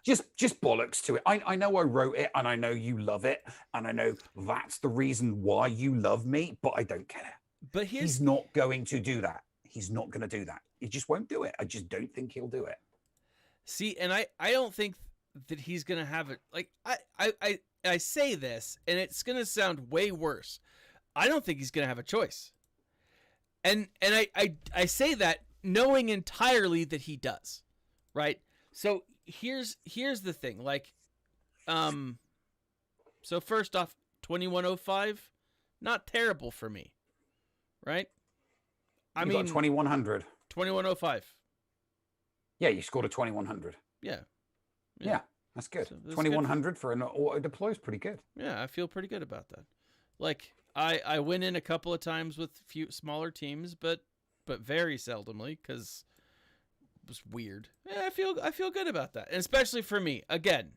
just bollocks to it. I know I wrote it, and I know you love it, and I know that's the reason why you love me, but I don't care. But he's not going to do that. He's not going to do that. He just won't do it. I just don't think he'll do it. See, and I don't think that he's going to have it. Like, I say this, and it's going to sound way worse. I don't think he's going to have a choice. And I say that knowing entirely that he does, right? So here's the thing. Like, so first off, 2105, not terrible for me, right? I mean, 2100. 2105. Yeah, you scored a 2100. Yeah, that's good. So that's 2100 for an auto deploy is pretty good. Yeah, I feel pretty good about that. Like, I went in a couple of times with few smaller teams, but very seldomly, because it was weird. Yeah, I feel good about that, and especially for me. Again,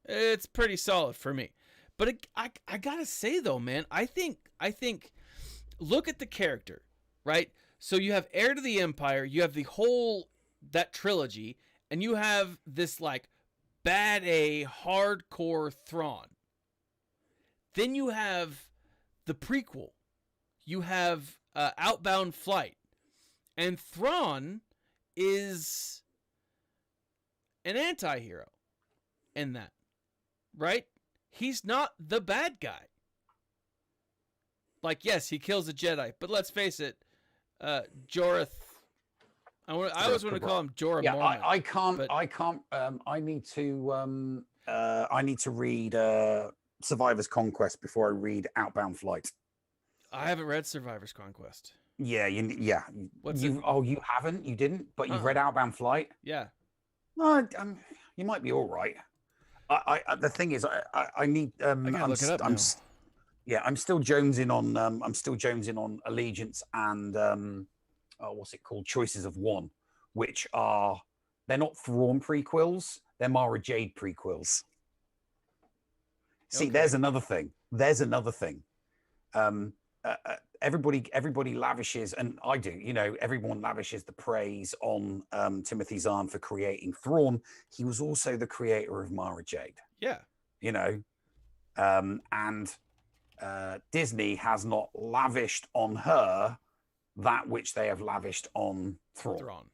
it's pretty solid for me. But I gotta say though, man, I think look at the character, right? So you have Heir to the Empire, you have the whole that trilogy, and you have this like bad A hardcore Thrawn. Then you have the prequel. You have Outbound Flight. And Thrawn is an anti-hero in that, right? He's not the bad guy. Like, yes, he kills a Jedi, but let's face it, Jorah. I always want to call him Jorah. Yeah, Mormont, I can't. I need to read Survivor's Conquest before I read Outbound Flight. I haven't read Survivor's Conquest. Yeah, What's it? Oh, you haven't? You didn't? But you've read Outbound Flight? Yeah. No, you might be all right. The thing is, I need. I gotta look it up now. I'm still jonesing on Allegiance and what's it called? Choices of One, which they're not Thrawn prequels, they're Mara Jade prequels. See, Okay. there's another thing. Everybody lavishes, and I do, everyone lavishes the praise on Timothy Zahn for creating Thrawn. He was also the creator of Mara Jade. Yeah. And Disney has not lavished on her that which they have lavished on Thrawn.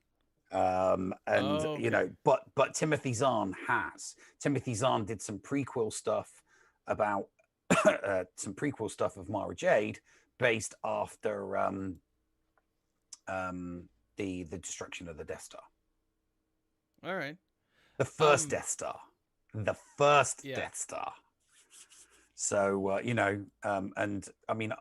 But Timothy Zahn has. Timothy Zahn did some prequel stuff about of Mara Jade based after the destruction of the Death Star. All right. The first Death Star. The first Death Star. So, and I mean,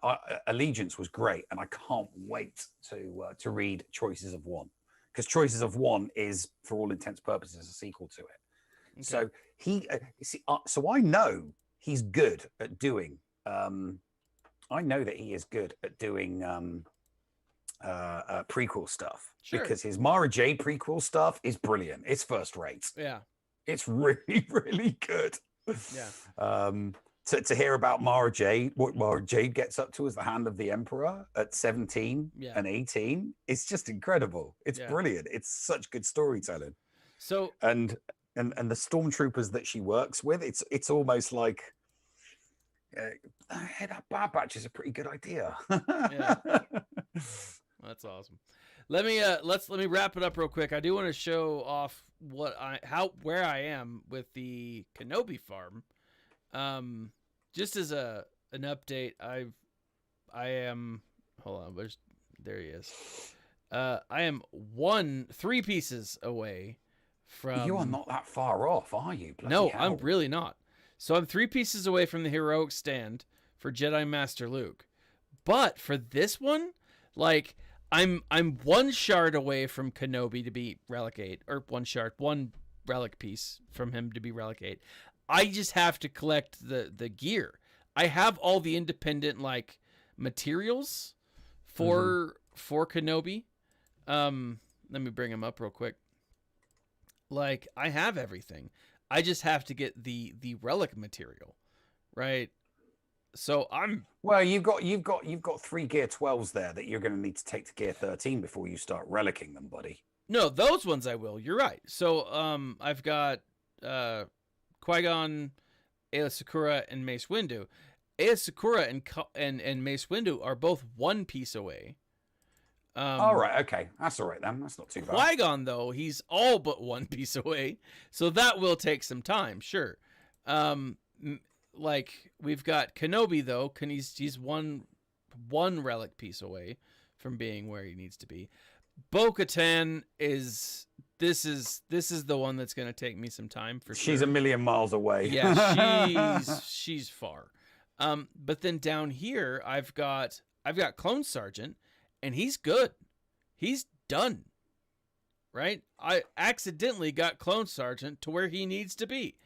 Allegiance was great, and I can't wait to read Choices of One, because Choices of One is, for all intents and purposes, a sequel to it. Okay. So so I know he's good at doing. I know that he is good at doing prequel stuff, because his Mara Jade prequel stuff is brilliant. It's first rate. Yeah, it's really, really good. Yeah. To hear about Mara Jade, what Mara Jade gets up to as the Hand of the Emperor at 17 and 18, it's just incredible. It's brilliant. It's such good storytelling. So and the stormtroopers that she works with, it's almost like, hey, that Bad Batch is a pretty good idea. Yeah. That's awesome. let me wrap it up real quick. I do want to show off where I am with the Kenobi farm. Just as an update, I am, hold on, there he is. I am 3 pieces away from. You are not that far off, are you? Bloody no, hell. I'm really not. So I'm 3 pieces away from the heroic stand for Jedi Master Luke. But for this one, like, I'm 1 shard away from Kenobi to be relic 8, or 1 relic piece from him to be relic 8. I just have to collect the gear. I have all the independent like materials for Kenobi. Let me bring him up real quick. Like, I have everything. I just have to get the relic material, right? So well. You've got 3 gear 12s there that you're going to need to take to gear 13 before you start relicking them, buddy. No, those ones I will. You're right. So I've got Qui-Gon, Aayla Secura, and Mace Windu. Aayla Secura and Mace Windu are both 1 piece away. All right, okay, that's all right then. That's not too bad. Qui-Gon, though, he's all but 1 piece away, so that will take some time, sure. Like, we've got Kenobi, though. He's one relic piece away from being where he needs to be. Bo-Katan is the one that's going to take me some time for sure. She's a million miles away. Yeah, she's far. But then down here, I've got Clone Sergeant, and he's good. He's done. Right? I accidentally got Clone Sergeant to where he needs to be.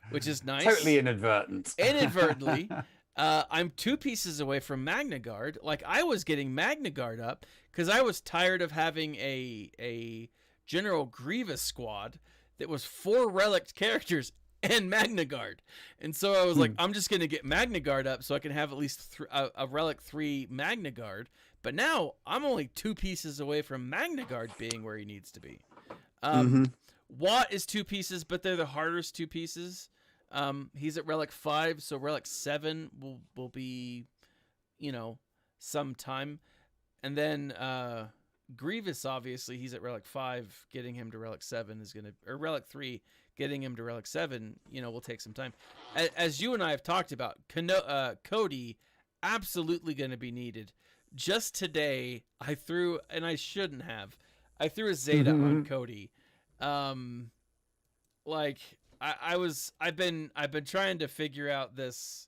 Which is nice. Totally inadvertent. Inadvertently. I'm 2 pieces away from Magna Guard. Like, I was getting Magna Guard up because I was tired of having a General Grievous squad that was 4 relic characters and Magna Guard. And so I was like, I'm just going to get Magna Guard up so I can have at least a relic 3 Magna Guard. But now I'm only 2 pieces away from Magna Guard being where he needs to be. Watt is 2 pieces, but they're the hardest 2 pieces. He's at relic 5, so relic 7 will be, sometime. And then Grievous, obviously, he's at relic 5. Getting him to relic 7 is gonna, or relic 3, getting him to relic 7, will take some time. As you and I have talked about, Cody absolutely going to be needed. Just today, I threw, and I shouldn't have, I threw a Zeta on Cody. Like, I've been trying to figure out this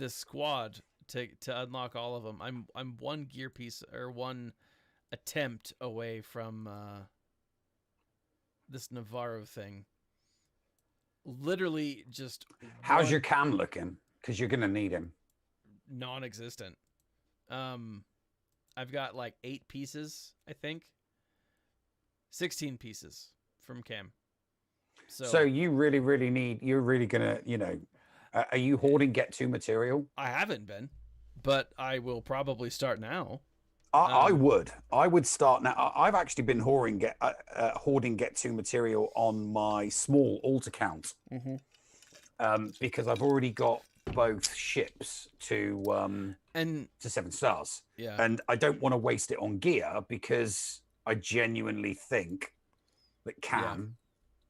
squad to unlock all of them. I'm 1 gear piece or 1 attempt away from this Navarro thing. Literally just. How's your cam looking? Because you're gonna need him. Non-existent. I've got like 8 pieces, I think. 16 pieces from Cam. So you really need, you're really gonna, are you hoarding get to material? I haven't been, but I will probably start now. I would start now. I've actually been hoarding get to material on my small alt account, because I've already got both ships to 7 stars. Yeah, and I don't want to waste it on gear because I genuinely think that Cam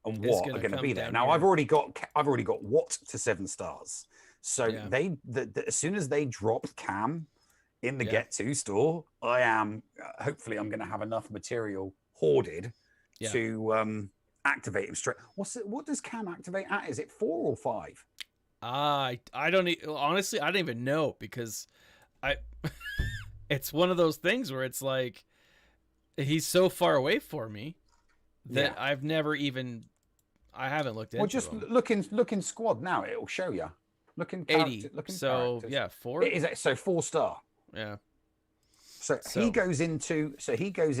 and Watt are going to be there. Now I've already got Watt to 7 stars. So as soon as they drop Cam in the Get To store, I am hopefully I'm going to have enough material hoarded to activate him straight. What does Cam activate at? Is it 4 or 5? I don't honestly, I don't even know, because it's one of those things where it's like he's so far away for me that I've never even, I haven't looked into. Well, just look in squad now. It'll show you. Look in 80. So characters. 4. It is so 4 star. Yeah. So he goes into the he goes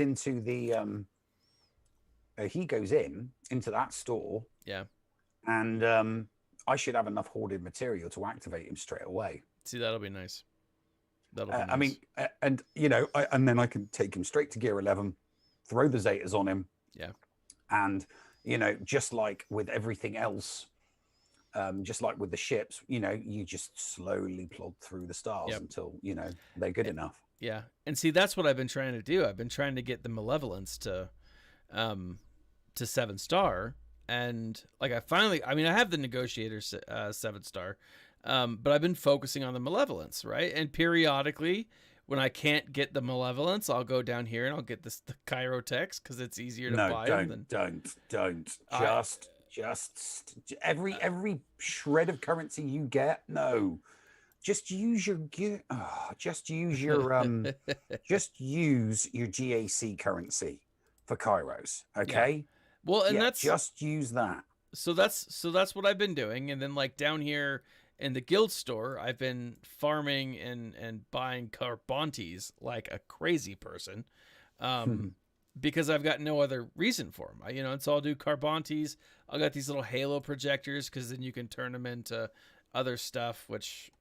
into that store. Yeah. And I should have enough hoarded material to activate him straight away. See, that'll be nice. That'll be nice. I mean, and and then I can take him straight to gear 11, throw the Zetas on him. Yeah. And just like with everything else, just like with the ships, you know, you just slowly plod through the stars Yep. until, you know, they're good enough. Yeah. And see, that's what I've been trying to do. I've been trying to get the Malevolence to 7-star. And like, I have the Negotiator 7-star, but I've been focusing on the Malevolence, right? And periodically, when I can't get the Malevolence, I'll go down here and I'll get the Chirotex because it's easier to buy them. Don't. Just every shred of currency you get, no. Just use your just use your GAC currency for Kairos, okay? Yeah. Well, and that's just use that. So that's what I've been doing, and then like down here in the guild store, I've been farming and buying Carbontes like a crazy person, because I've got no other reason for them. And so I'll do Carbontes. I got these little halo projectors because then you can turn them into other stuff, which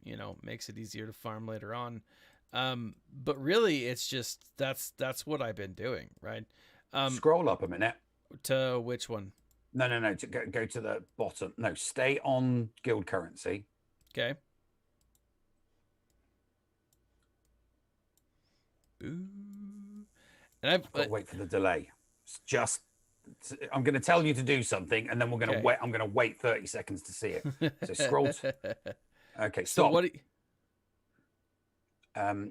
makes it easier to farm later on. But really, it's just that's what I've been doing, right? Scroll up a minute. To which one? No. To go to the bottom. No, stay on guild currency. Okay. Ooh. And I've got to wait for the delay. I'm going to tell you to do something, and then we're going to wait. I'm going to wait 30 seconds to see it. So scroll. Okay, stop. So what?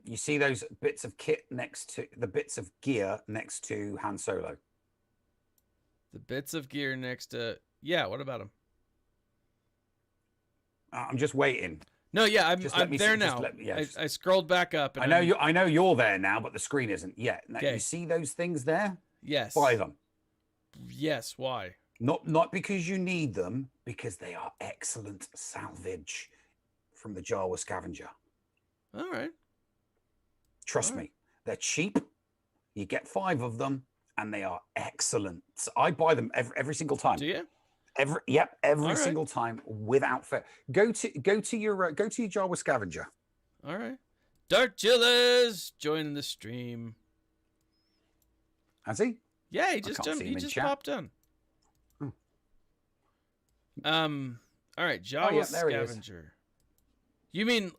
You see those bits of kit next to the bits of gear next to Han Solo. The bits of gear next to what about them? I'm just waiting. No, yeah, I'm there now. I scrolled back up. And I know you're there now, but the screen isn't yet. Now, you see those things there? Yes. Buy them. Yes. Why? Not because you need them, because they are excellent salvage from the Jawa scavenger. All right. Trust me, they're cheap. You get 5 of them, and they are excellent. So I buy them every single time. Do you? Every single time without fail. Go to your Jawa scavenger. All right. Dark Jilla's joining the stream. Has he? Yeah, he just jumped. He just popped on. Oh. All right, Jawa scavenger. You mean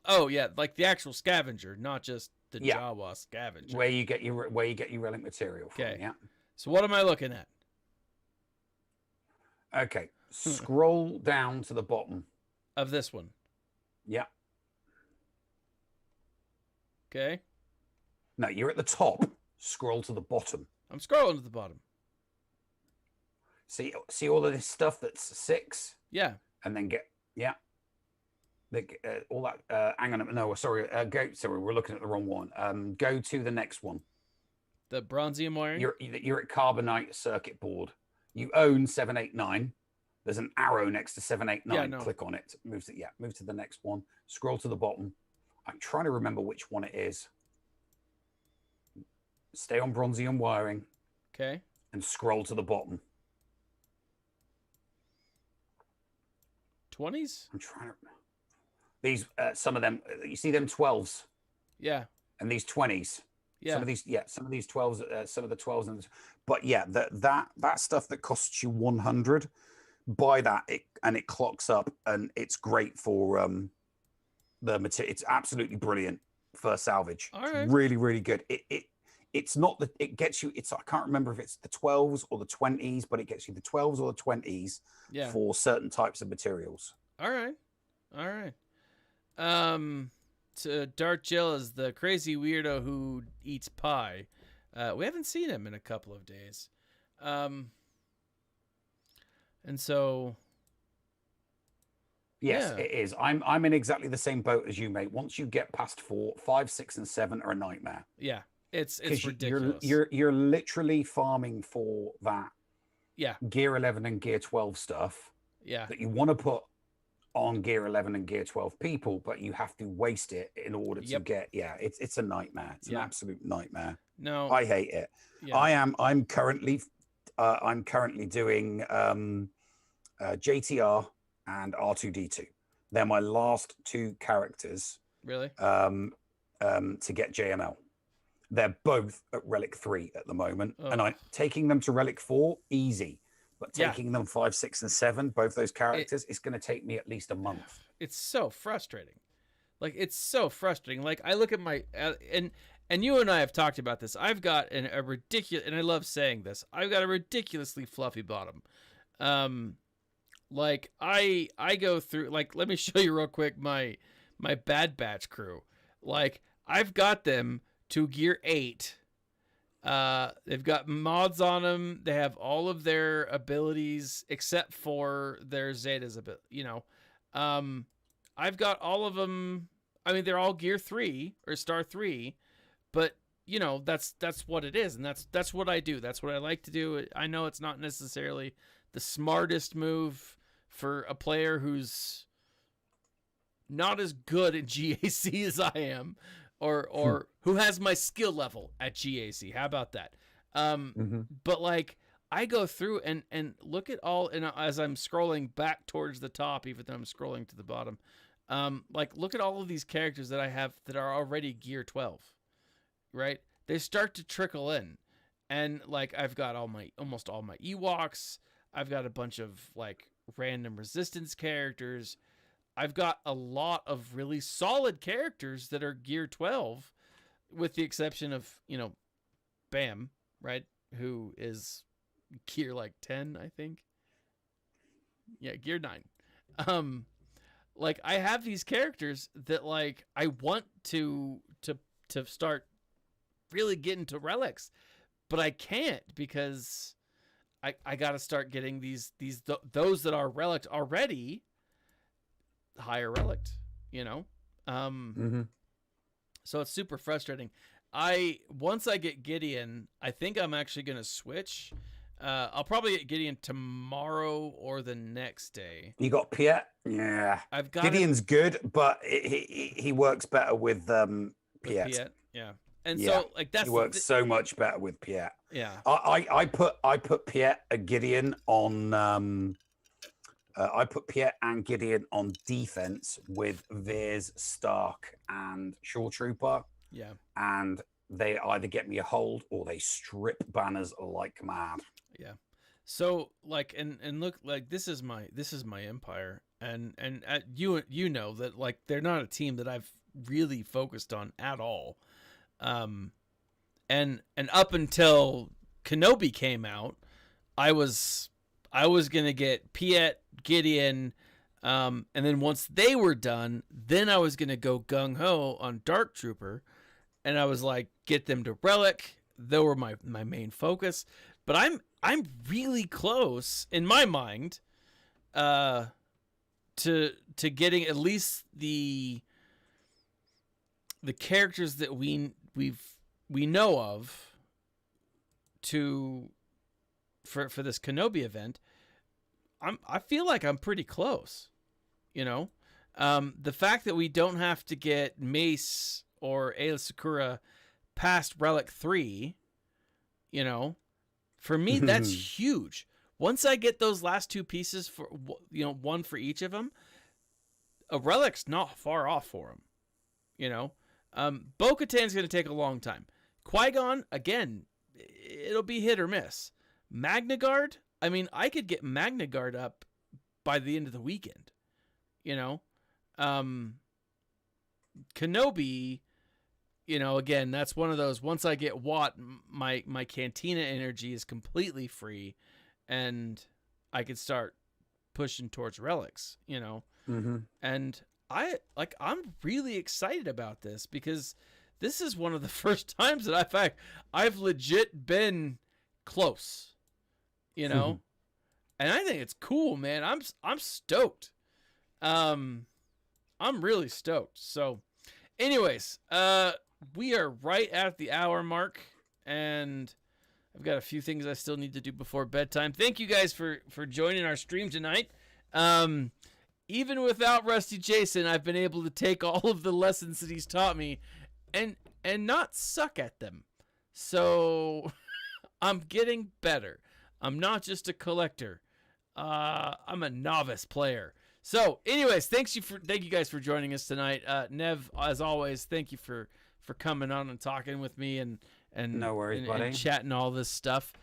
like the actual scavenger, not just the Jawa scavenger. Where you get your relic material from. Okay. Yeah. So what am I looking at? Okay. Scroll down to the bottom of this one. Yeah. Okay. No, you're at the top. Scroll to the bottom. I'm scrolling to the bottom. See all of this stuff that's 6? Yeah. And then all that. Hang on. No, sorry. Sorry, we're looking at the wrong one. Go to the next one. The bronzium wiring. You're at Carbonite circuit board. You own 789. There's an arrow next to 789. Yeah, no. Click on it. Move to the next one. Scroll to the bottom. I'm trying to remember which one it is. Stay on bronzium wiring. Okay. And scroll to the bottom. 20s? I'm trying to. These some of them. You see them 12s. Yeah. And these 20s. Yeah. Some of these 12s. Some of the 12s. But yeah, that stuff that costs you 100. Buy that, and it clocks up, and it's great for the material. It's absolutely brilliant for salvage. All right. It's really, really good. It's not that it gets you. I can't remember if it's the 12s or the 20s, but it gets you the 12s or the 20s for certain types of materials. All right. So Dark Jill is the crazy weirdo who eats pie. We haven't seen him in a couple of days. And so yes, it is. I'm in exactly the same boat as you, mate. Once you get past 4, 5, 6, and 7 are a nightmare. Yeah, it's ridiculous. You're literally farming for that. Yeah. Gear 11 and Gear 12 stuff. Yeah. That you want to put on Gear 11 and Gear 12 people, but you have to waste it in order to get. Yeah, it's a nightmare. It's an absolute nightmare. No, I hate it. Yeah. I'm currently doing JTR and R2D2. They're my last 2 characters. Really? To get JML. They're both at Relic 3 at the moment, and I'm taking them to Relic 4 easy. But Yeah. taking them 5, 6, and 7, both those characters, it's going to take me at least a month. It's so frustrating. Like, it's so frustrating. Like, I look at my and you and I have talked about this. I've got a ridiculous, and I love saying this, I've got a ridiculously fluffy bottom. Like, I go through, like, let me show you real quick my Bad Batch crew. Like, I've got them to gear 8. They've got mods on them. They have all of their abilities except for their Zeta's ability, you know. I've got all of them. I mean, they're all gear 3 or star 3, but you know, that's what it is. And that's what I do. That's what I like to do. I know it's not necessarily the smartest move for a player who's not as good at GAC as I am, or who has my skill level at GAC. How about that? But like, I go through and look at all, and as I'm scrolling back towards the top, even though I'm scrolling to the bottom, like, look at all of these characters that I have that are already gear 12, right? They start to trickle in, and like, I've got almost all my Ewoks. I've got a bunch of like random resistance characters. I've got a lot of really solid characters that are gear 12, with the exception of, you know, Bam, right? Who is gear like 10, I think. Yeah, gear 9. Like, I have these characters that like I want to start really getting to relics, but I can't because I got to start getting those that are relic already higher relict, you know. So it's super frustrating. Once I get Gideon, I think I'm actually gonna switch. I'll probably get Gideon tomorrow or the next day. You got Piet? Yeah. I've got Gideon's good, but he works better with Piet. Yeah. And so like he works so much better with Piet. Yeah. I put Piet and Gideon on I put Piet and Gideon on defense with Veers, Stark, and Shore Trooper. Yeah. And they either get me a hold or they strip banners like mad. Yeah. So like, and look, like, this is my empire, and you know that like they're not a team that I've really focused on at all. And up until Kenobi came out, I was gonna get Piet, Gideon, and then once they were done, then I was gonna go gung ho on Dark Trooper, and I was like, get them to Relic. They were my main focus, but I'm really close in my mind, to getting at least the characters that we know of for this Kenobi event. I feel like I'm pretty close, you know. The fact that we don't have to get Mace or Aayla Secura past Relic 3, you know, for me that's huge. Once I get those last 2 pieces, for, you know, 1 for each of them, a Relic's not far off for them, you know. Bo-Katan's going to take a long time. Qui-Gon, again, it'll be hit or miss. Magna Guard, I mean, I could get Magna Guard up by the end of the weekend, you know. Kenobi, you know, again, that's one of those, once I get Watt, my Cantina energy is completely free, and I could start pushing towards relics, you know. And I'm really excited about this, because this is one of the first times that I've legit been close, you know. And I think it's cool, man. I'm stoked. I'm really stoked. So anyways, we are right at the hour mark, and I've got a few things I still need to do before bedtime. Thank you guys for joining our stream tonight. Even without Rusty Jason, I've been able to take all of the lessons that he's taught me and not suck at them. So I'm getting better. I'm not just a collector. I'm a novice player. So anyways, thank you guys for joining us tonight. Nev, as always, thank you for coming on and talking with me and no worries, buddy. and chatting all this stuff.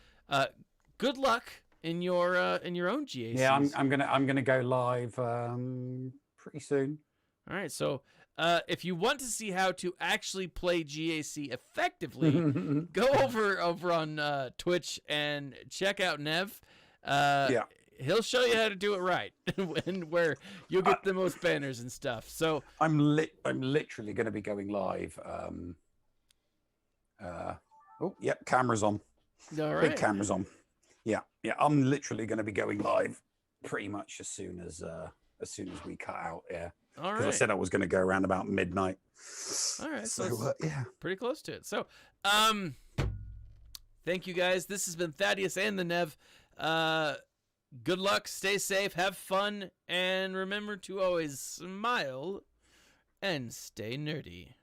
Good luck in your own GACs. Yeah, I'm gonna go live pretty soon. All right, so if you want to see how to actually play GAC effectively, go over on Twitch and check out Nev. Yeah. He'll show you how to do it right, and where you'll get the most banners and stuff. So I'm literally going to be going live. Oh, yeah, cameras on. all right. Big cameras on. Yeah. I'm literally going to be going live pretty much as soon as we cut out. Yeah. All Because right. I said I was going to go around about midnight. All right. So yeah, pretty close to it. So, thank you guys. This has been Thaddeus and the Nev. Good luck, stay safe, have fun, and remember to always smile and stay nerdy.